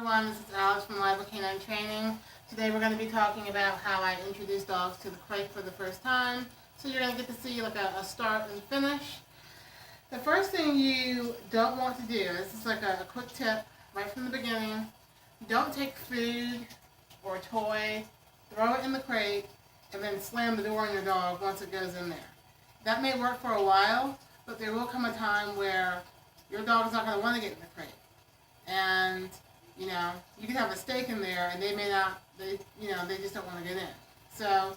everyone, this is Alice from Live Canine Training. Today we're going to be talking about how I introduce dogs to the crate for the first time. So you're going to get to see like a start and finish. The first thing you don't want to do, this is like a quick tip right from the beginning, don't take food or a toy, throw it in the crate, and then slam the door on your dog once it goes in there. That may work for a while, but there will come a time where your dog is not going to want to get in the crate. And, you know, you can have a steak in there and they may not, they just don't want to get in. So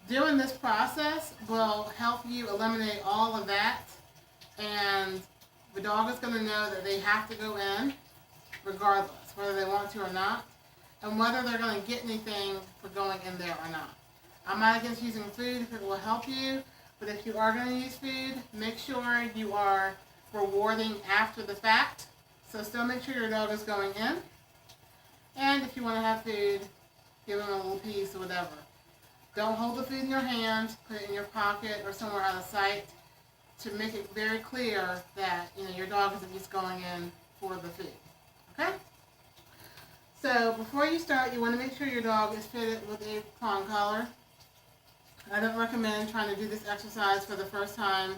doing this process will help you eliminate all of that, and the dog is going to know that they have to go in regardless, whether they want to or not, and whether they're going to get anything for going in there or not. I'm not against using food if it will help you, but if you are going to use food, make sure you are rewarding after the fact. So still make sure your dog is going in. And if you want to have food, give them a little piece or whatever. Don't hold the food in your hand, put it in your pocket or somewhere out of sight to make it very clear that your dog isn't just going in for the food. Okay? So before you start, you want to make sure your dog is fitted with a prong collar. I don't recommend trying to do this exercise for the first time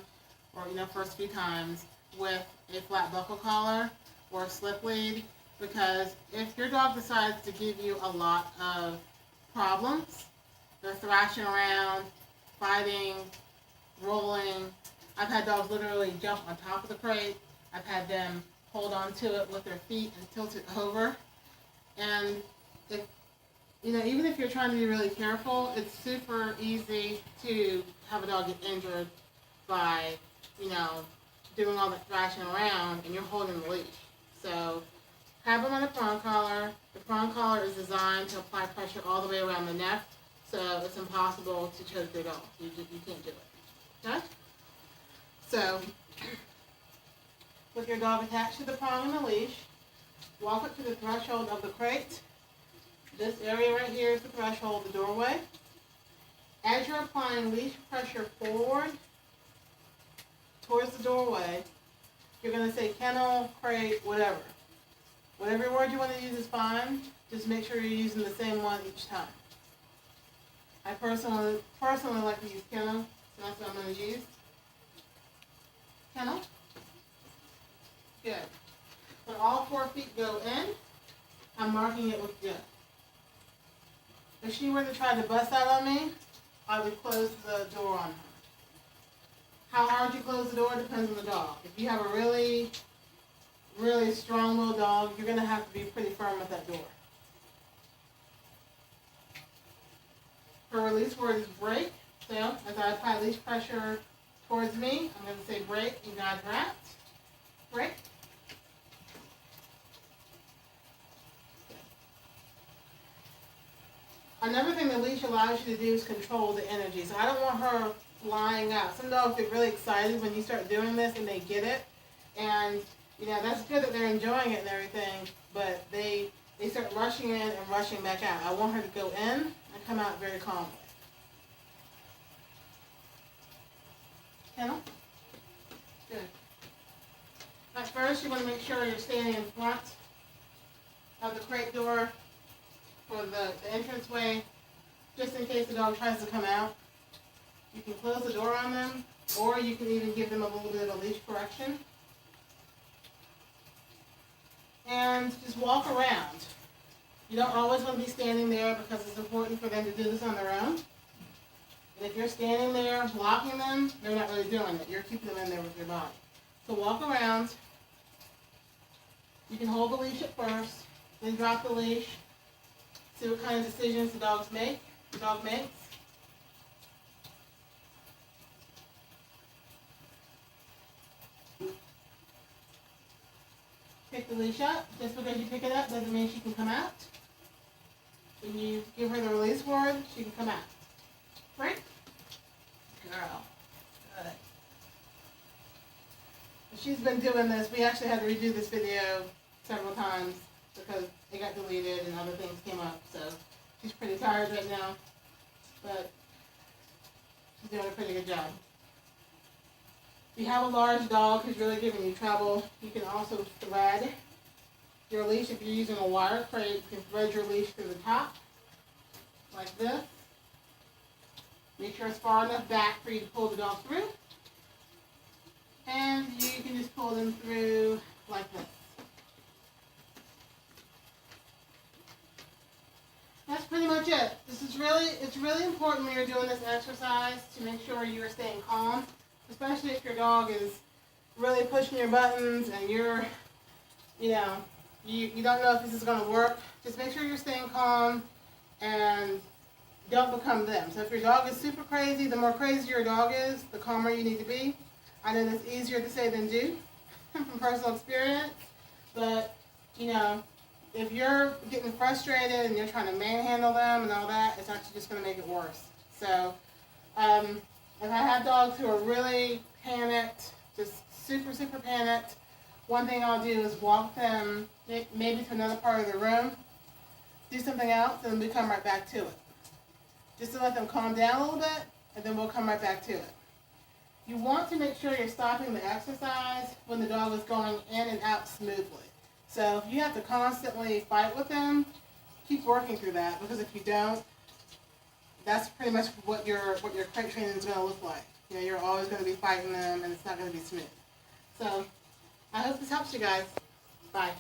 or first few times with a flat buckle collar or a slip lead, because if your dog decides to give you a lot of problems, they're thrashing around, fighting, rolling. I've had dogs literally jump on top of the crate. I've had them hold on to it with their feet and tilt it over. And if even if you're trying to be really careful, it's super easy to have a dog get injured by doing all that thrashing around and you're holding the leash. So have them on a prong collar. The prong collar is designed to apply pressure all the way around the neck, so it's impossible to choke your dog. You can't do it. Okay? So with your dog attached to the prong and the leash, walk up to the threshold of the crate. This area right here is the threshold, the doorway. As you're applying leash pressure forward towards the doorway, you're going to say kennel, crate, whatever. Whatever word you want to use is fine. Just make sure you're using the same one each time. I personally like to use kennel, so that's what I'm going to use. Kennel. Good. When all 4 feet go in, I'm marking it with good. If she were to try to bust out on me, I would close the door on her. How hard you close the door depends on the dog. If you have a really, really strong-willed dog, you're going to have to be pretty firm with that door. Her release word is break. So as I apply leash pressure towards me, I'm going to say break. You got that. Break. Another thing the leash allows you to do is control the energy. So I don't want her flying out. Some dogs get really excited when you start doing this and they get it. And, that's good that they're enjoying it and everything, but they start rushing in and rushing back out. I want her to go in and come out very calmly. Kennel? Good. At first, you want to make sure you're standing in front of the crate door for the entranceway, just in case the dog tries to come out. You can close the door on them, or you can even give them a little bit of a leash correction. And just walk around. You don't always want to be standing there because it's important for them to do this on their own. And if you're standing there blocking them, they're not really doing it. You're keeping them in there with your body. So walk around. You can hold the leash at first, then drop the leash. See what kind of decisions the dog makes. Pick the leash up. Just because you pick it up doesn't mean she can come out. When you give her the release word, she can come out. Right? Girl. Good. She's been doing this. We actually had to redo this video several times because it got deleted and other things came up. So she's pretty tired right now, but she's doing a pretty good job. If you have a large dog who's really giving you trouble, you can also thread your leash. If you're using a wire crate, you can thread your leash to the top, like this. Make sure it's far enough back for you to pull the dog through. And you can just pull them through like this. That's pretty much it. It's really important when you're doing this exercise to make sure you're staying calm, especially if your dog is really pushing your buttons and you're, you don't know if this is going to work. Just make sure you're staying calm and don't become them. So if your dog is super crazy, the more crazy your dog is, the calmer you need to be. I know that's easier to say than do from personal experience, but, if you're getting frustrated and you're trying to manhandle them and all that, it's actually just going to make it worse. So if I have dogs who are really panicked, just super, super panicked, one thing I'll do is walk them maybe to another part of the room, do something else, and then we come right back to it. Just to let them calm down a little bit, and then we'll come right back to it. You want to make sure you're stopping the exercise when the dog is going in and out smoothly. So if you have to constantly fight with them, keep working through that, because if you don't, that's pretty much what your crate training is going to look like. You're always going to be fighting them, and it's not going to be smooth. So I hope this helps you guys. Bye.